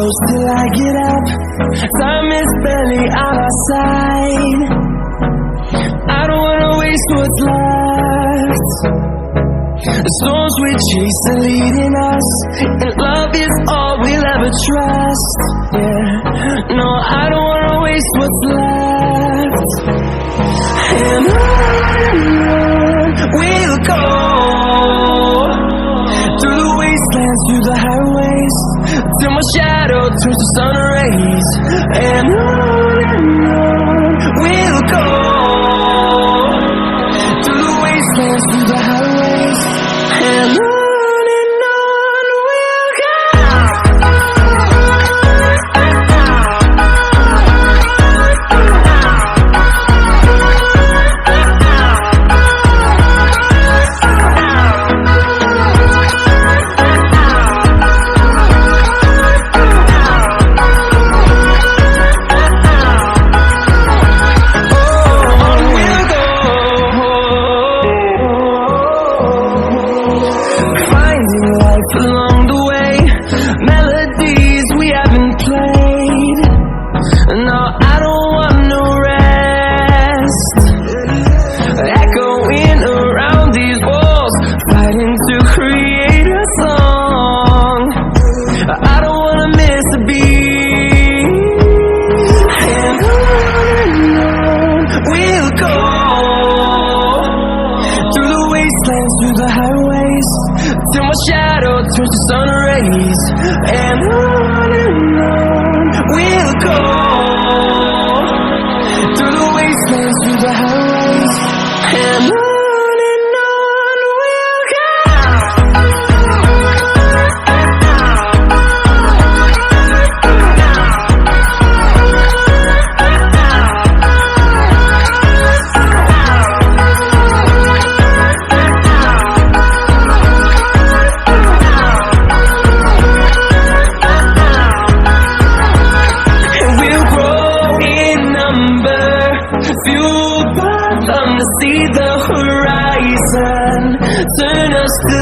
close till I get up. Time is barely on our side. I don't wanna waste what's left. The storms we chase are leading us, and love is all we'll ever trust. Yeah, no, I don't wanna waste what's left. And on we'll go, through the wastelands, through the highways, till my shadow turns to sun rays. And on we'll go, through the wastelands, through the highways, and on we'll go. Along the way, melodies we haven't played. No, I don't want no rest. Echoing around these walls, fighting to create a song. I don't wanna miss a beat. And on we'll go, through the wastelands, through the highways, till my shadow turns to sun rays. And on we'll go, through the wastelands, through the highways, and on we'll go. Fueled by them to see the horizon, turn us to